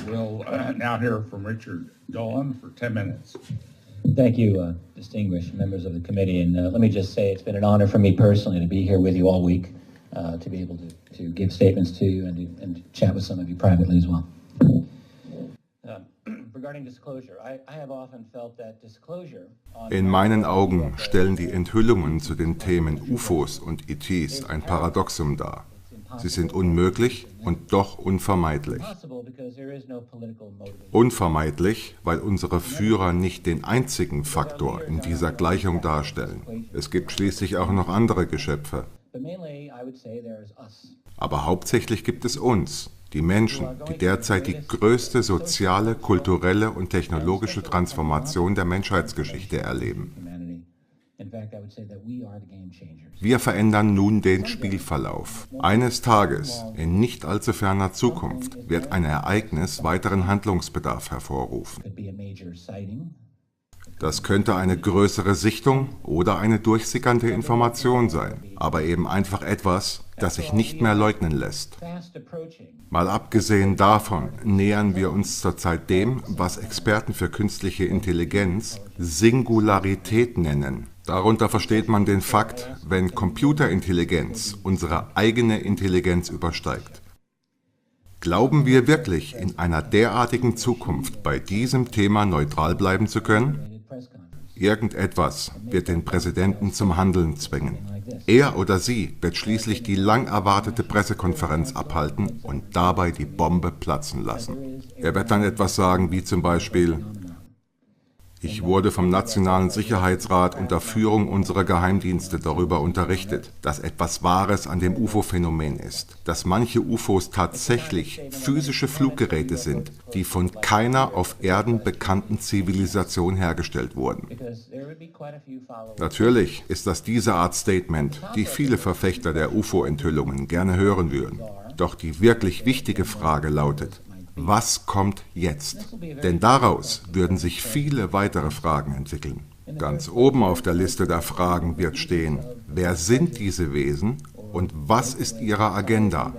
We'll now hear from Richard Dolan for 10 minutes. Thank you, distinguished members of the committee. And let me just say it's been an honor for me personally to be here with you all week, to be able to give statements to you and to chat with some of you privately as well. Regarding disclosure, I have often felt that disclosure In meinen Augen stellen die Enthüllungen zu den Themen UFOs und ETs ein Paradoxum dar. Sie sind unmöglich und doch unvermeidlich. Unvermeidlich, weil unsere Führer nicht den einzigen Faktor in dieser Gleichung darstellen. Es gibt schließlich auch noch andere Geschöpfe. Aber hauptsächlich gibt es uns, die Menschen, die derzeit die größte soziale, kulturelle und technologische Transformation der Menschheitsgeschichte erleben. Wir verändern nun den Spielverlauf. Eines Tages, in nicht allzu ferner Zukunft, wird ein Ereignis weiteren Handlungsbedarf hervorrufen. Das könnte eine größere Sichtung oder eine durchsickernde Information sein, aber eben einfach etwas, das sich nicht mehr leugnen lässt. Mal abgesehen davon nähern wir uns zurzeit dem, was Experten für künstliche Intelligenz Singularität nennen. Darunter versteht man den Fakt, wenn Computerintelligenz unsere eigene Intelligenz übersteigt. Glauben wir wirklich, in einer derartigen Zukunft bei diesem Thema neutral bleiben zu können? Irgendetwas wird den Präsidenten zum Handeln zwingen. Er oder sie wird schließlich die lang erwartete Pressekonferenz abhalten und dabei die Bombe platzen lassen. Er wird dann etwas sagen wie zum Beispiel: Ich wurde vom Nationalen Sicherheitsrat unter Führung unserer Geheimdienste darüber unterrichtet, dass etwas Wahres an dem UFO-Phänomen ist, dass manche UFOs tatsächlich physische Fluggeräte sind, die von keiner auf Erden bekannten Zivilisation hergestellt wurden. Natürlich ist das diese Art Statement, die viele Verfechter der UFO-Enthüllungen gerne hören würden. Doch die wirklich wichtige Frage lautet: Was kommt jetzt? Denn daraus würden sich viele weitere Fragen entwickeln. Ganz oben auf der Liste der Fragen wird stehen: Wer sind diese Wesen und was ist ihre Agenda?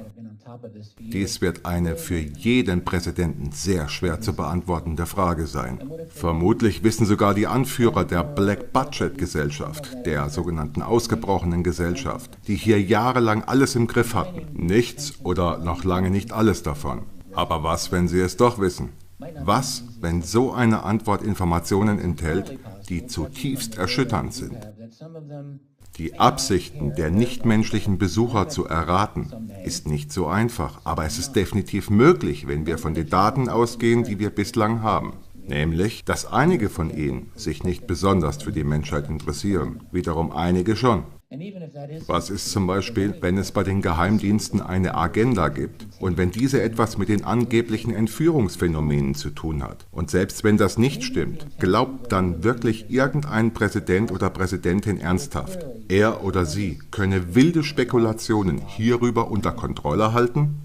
Dies wird eine für jeden Präsidenten sehr schwer zu beantwortende Frage sein. Vermutlich wissen sogar die Anführer der Black-Budget-Gesellschaft, der sogenannten ausgebrochenen Gesellschaft, die hier jahrelang alles im Griff hatten. Nichts oder noch lange nicht alles davon. Aber was, wenn sie es doch wissen? Was, wenn so eine Antwort Informationen enthält, die zutiefst erschütternd sind? Die Absichten der nichtmenschlichen Besucher zu erraten, ist nicht so einfach, aber es ist definitiv möglich, wenn wir von den Daten ausgehen, die wir bislang haben. Nämlich, dass einige von ihnen sich nicht besonders für die Menschheit interessieren, wiederum einige schon. Was ist zum Beispiel, wenn es bei den Geheimdiensten eine Agenda gibt und wenn diese etwas mit den angeblichen Entführungsphänomenen zu tun hat? Und selbst wenn das nicht stimmt, glaubt dann wirklich irgendein Präsident oder Präsidentin ernsthaft, er oder sie könne wilde Spekulationen hierüber unter Kontrolle halten?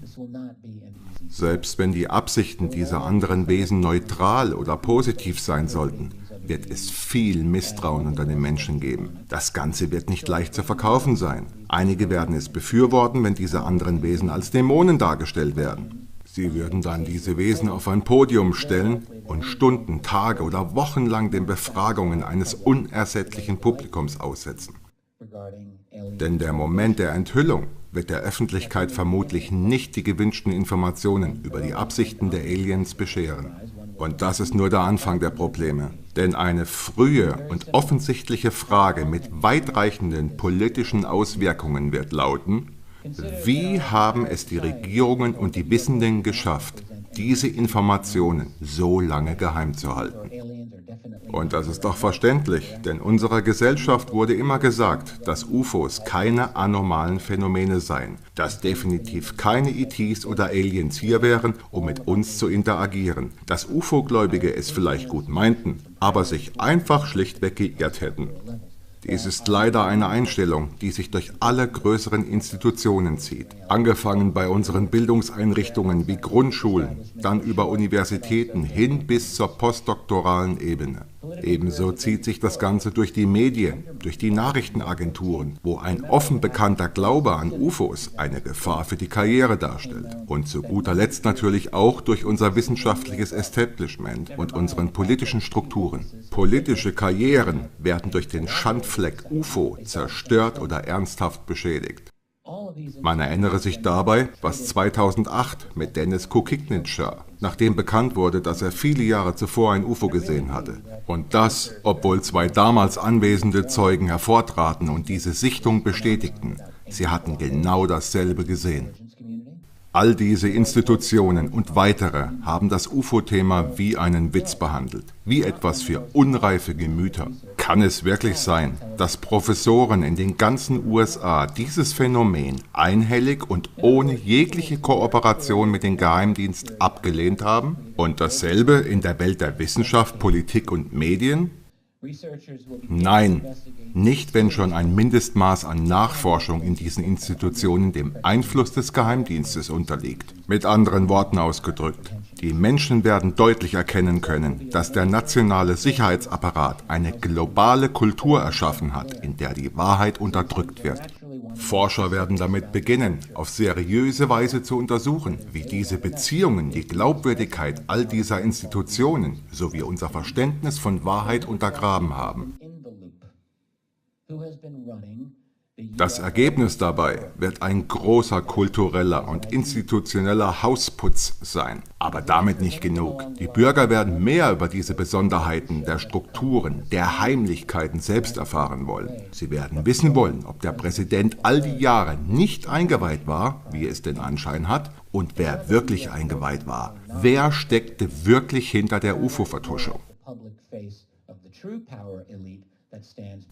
Selbst wenn die Absichten dieser anderen Wesen neutral oder positiv sein sollten, wird es viel Misstrauen unter den Menschen geben. Das Ganze wird nicht leicht zu verkaufen sein. Einige werden es befürworten, wenn diese anderen Wesen als Dämonen dargestellt werden. Sie würden dann diese Wesen auf ein Podium stellen und Stunden, Tage oder Wochen lang den Befragungen eines unersättlichen Publikums aussetzen. Denn der Moment der Enthüllung wird der Öffentlichkeit vermutlich nicht die gewünschten Informationen über die Absichten der Aliens bescheren. Und das ist nur der Anfang der Probleme. Denn eine frühe und offensichtliche Frage mit weitreichenden politischen Auswirkungen wird lauten: Wie haben es die Regierungen und die Wissenden geschafft, diese Informationen so lange geheim zu halten? Und das ist doch verständlich, denn unserer Gesellschaft wurde immer gesagt, dass UFOs keine anormalen Phänomene seien, dass definitiv keine ETs oder Aliens hier wären, um mit uns zu interagieren, dass UFO-Gläubige es vielleicht gut meinten, aber sich einfach schlichtweg geirrt hätten. Dies ist leider eine Einstellung, die sich durch alle größeren Institutionen zieht. Angefangen bei unseren Bildungseinrichtungen wie Grundschulen, dann über Universitäten hin bis zur postdoktoralen Ebene. Ebenso zieht sich das Ganze durch die Medien, durch die Nachrichtenagenturen, wo ein offen bekannter Glaube an UFOs eine Gefahr für die Karriere darstellt. Und zu guter Letzt natürlich auch durch unser wissenschaftliches Establishment und unseren politischen Strukturen. Politische Karrieren werden durch den Schandfleck UFO zerstört oder ernsthaft beschädigt. Man erinnere sich dabei, was 2008 mit Dennis Kokiknit geschah, nachdem bekannt wurde, dass er viele Jahre zuvor ein UFO gesehen hatte. Und das, obwohl zwei damals anwesende Zeugen hervortraten und diese Sichtung bestätigten. Sie hatten genau dasselbe gesehen. All diese Institutionen und weitere haben das UFO-Thema wie einen Witz behandelt, wie etwas für unreife Gemüter. Kann es wirklich sein, dass Professoren in den ganzen USA dieses Phänomen einhellig und ohne jegliche Kooperation mit dem Geheimdienst abgelehnt haben? Und dasselbe in der Welt der Wissenschaft, Politik und Medien? Nein, nicht wenn schon ein Mindestmaß an Nachforschung in diesen Institutionen dem Einfluss des Geheimdienstes unterliegt. Mit anderen Worten ausgedrückt, die Menschen werden deutlich erkennen können, dass der nationale Sicherheitsapparat eine globale Kultur erschaffen hat, in der die Wahrheit unterdrückt wird. Forscher werden damit beginnen, auf seriöse Weise zu untersuchen, wie diese Beziehungen die Glaubwürdigkeit all dieser Institutionen sowie unser Verständnis von Wahrheit untergraben haben. Das Ergebnis dabei wird ein großer kultureller und institutioneller Hausputz sein. Aber damit nicht genug. Die Bürger werden mehr über diese Besonderheiten der Strukturen, der Heimlichkeiten selbst erfahren wollen. Sie werden wissen wollen, ob der Präsident all die Jahre nicht eingeweiht war, wie es den Anschein hat, und wer wirklich eingeweiht war. Wer steckte wirklich hinter der UFO-Vertuschung?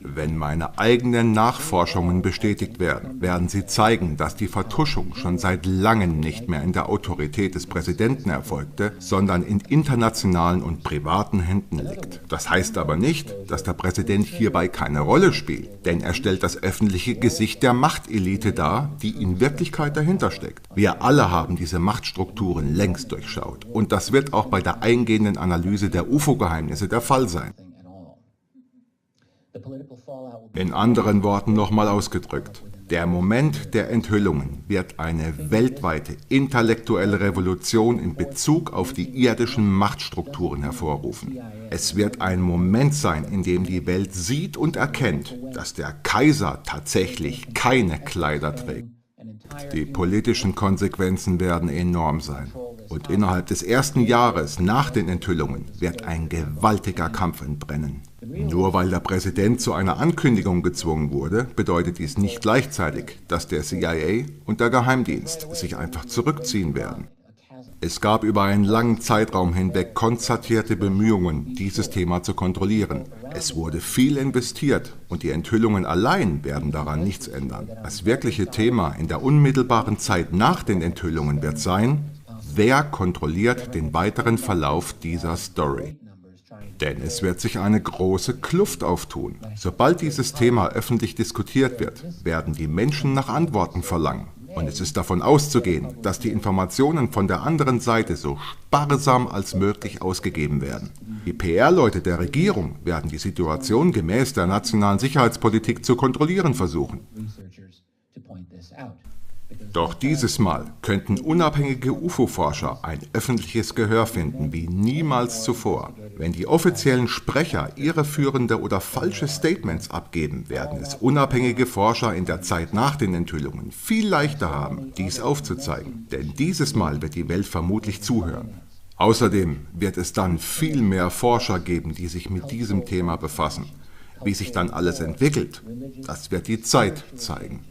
Wenn meine eigenen Nachforschungen bestätigt werden, werden sie zeigen, dass die Vertuschung schon seit langem nicht mehr in der Autorität des Präsidenten erfolgte, sondern in internationalen und privaten Händen liegt. Das heißt aber nicht, dass der Präsident hierbei keine Rolle spielt, denn er stellt das öffentliche Gesicht der Machtelite dar, die in Wirklichkeit dahinter steckt. Wir alle haben diese Machtstrukturen längst durchschaut und das wird auch bei der eingehenden Analyse der UFO-Geheimnisse der Fall sein. In anderen Worten nochmal ausgedrückt, der Moment der Enthüllungen wird eine weltweite intellektuelle Revolution in Bezug auf die irdischen Machtstrukturen hervorrufen. Es wird ein Moment sein, in dem die Welt sieht und erkennt, dass der Kaiser tatsächlich keine Kleider trägt. Die politischen Konsequenzen werden enorm sein. Und innerhalb des ersten Jahres nach den Enthüllungen wird ein gewaltiger Kampf entbrennen. Nur weil der Präsident zu einer Ankündigung gezwungen wurde, bedeutet dies nicht gleichzeitig, dass der CIA und der Geheimdienst sich einfach zurückziehen werden. Es gab über einen langen Zeitraum hinweg konzertierte Bemühungen, dieses Thema zu kontrollieren. Es wurde viel investiert und die Enthüllungen allein werden daran nichts ändern. Das wirkliche Thema in der unmittelbaren Zeit nach den Enthüllungen wird sein, wer kontrolliert den weiteren Verlauf dieser Story? Denn es wird sich eine große Kluft auftun. Sobald dieses Thema öffentlich diskutiert wird, werden die Menschen nach Antworten verlangen. Und es ist davon auszugehen, dass die Informationen von der anderen Seite so sparsam als möglich ausgegeben werden. Die PR-Leute der Regierung werden die Situation gemäß der nationalen Sicherheitspolitik zu kontrollieren versuchen. Doch dieses Mal könnten unabhängige UFO-Forscher ein öffentliches Gehör finden wie niemals zuvor. Wenn die offiziellen Sprecher irreführende oder falsche Statements abgeben, werden es unabhängige Forscher in der Zeit nach den Enthüllungen viel leichter haben, dies aufzuzeigen. Denn dieses Mal wird die Welt vermutlich zuhören. Außerdem wird es dann viel mehr Forscher geben, die sich mit diesem Thema befassen. Wie sich dann alles entwickelt, das wird die Zeit zeigen.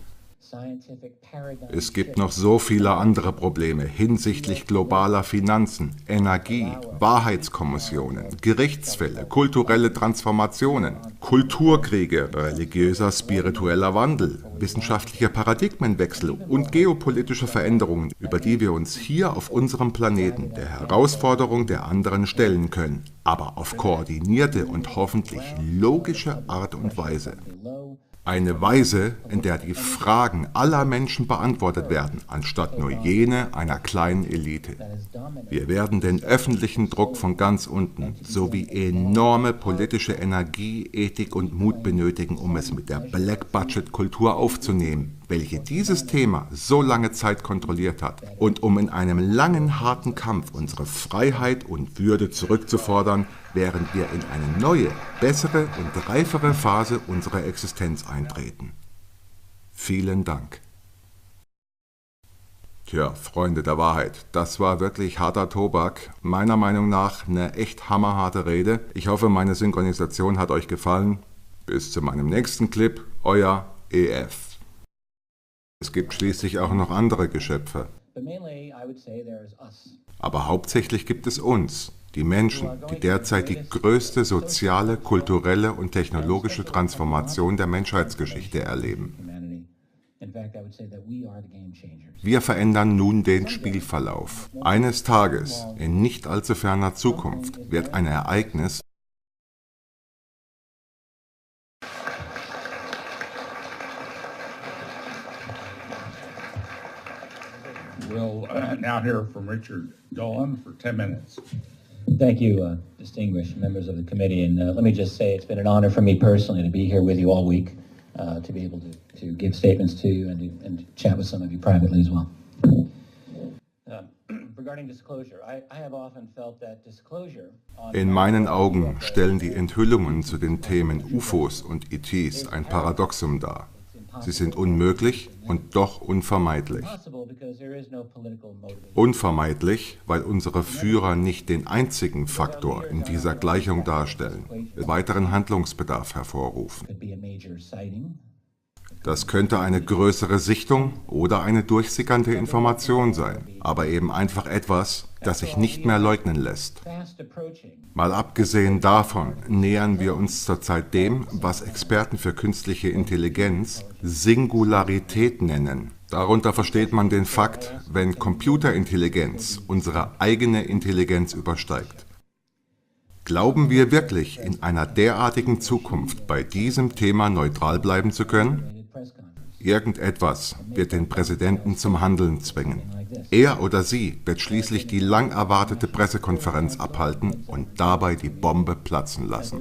Es gibt noch so viele andere Probleme hinsichtlich globaler Finanzen, Energie, Wahrheitskommissionen, Gerichtsfälle, kulturelle Transformationen, Kulturkriege, religiöser, spiritueller Wandel, wissenschaftliche Paradigmenwechsel und geopolitische Veränderungen, über die wir uns hier auf unserem Planeten der Herausforderung der anderen stellen können, aber auf koordinierte und hoffentlich logische Art und Weise. Eine Weise, in der die Fragen aller Menschen beantwortet werden, anstatt nur jene einer kleinen Elite. Wir werden den öffentlichen Druck von ganz unten sowie enorme politische Energie, Ethik und Mut benötigen, um es mit der Black-Budget-Kultur aufzunehmen, welche dieses Thema so lange Zeit kontrolliert hat, und um in einem langen, harten Kampf unsere Freiheit und Würde zurückzufordern, während wir in eine neue, bessere und reifere Phase unserer Existenz eintreten. Vielen Dank. Tja, Freunde der Wahrheit, das war wirklich harter Tobak. Meiner Meinung nach eine echt hammerharte Rede. Ich hoffe, meine Synchronisation hat euch gefallen. Bis zu meinem nächsten Clip, euer EF. Es gibt schließlich auch noch andere Geschöpfe. Aber hauptsächlich gibt es uns, die Menschen, die derzeit die größte soziale, kulturelle und technologische Transformation der Menschheitsgeschichte erleben. Wir verändern nun den Spielverlauf. Eines Tages, in nicht allzu ferner Zukunft, wird ein Ereignis, We'll now hear from Richard Dolan for 10 minutes. Thank you, distinguished members of the committee. And let me just say it's been an honor for me personally to be here with you all week, to be able to give statements to you and to chat with some of you privately as well. Regarding disclosure, I have often felt that disclosure in meinen Augen stellen die Enthüllungen zu den Themen UFOs und ETs ein Paradoxum dar. Sie sind unmöglich und doch unvermeidlich. Unvermeidlich, weil unsere Führer nicht den einzigen Faktor in dieser Gleichung darstellen, weiteren Handlungsbedarf hervorrufen. Das könnte eine größere Sichtung oder eine durchsickernde Information sein, aber eben einfach etwas, das sich nicht mehr leugnen lässt. Mal abgesehen davon nähern wir uns zurzeit dem, was Experten für künstliche Intelligenz Singularität nennen. Darunter versteht man den Fakt, wenn Computerintelligenz unsere eigene Intelligenz übersteigt. Glauben wir wirklich, in einer derartigen Zukunft bei diesem Thema neutral bleiben zu können? Irgendetwas wird den Präsidenten zum Handeln zwingen. Er oder sie wird schließlich die lang erwartete Pressekonferenz abhalten und dabei die Bombe platzen lassen.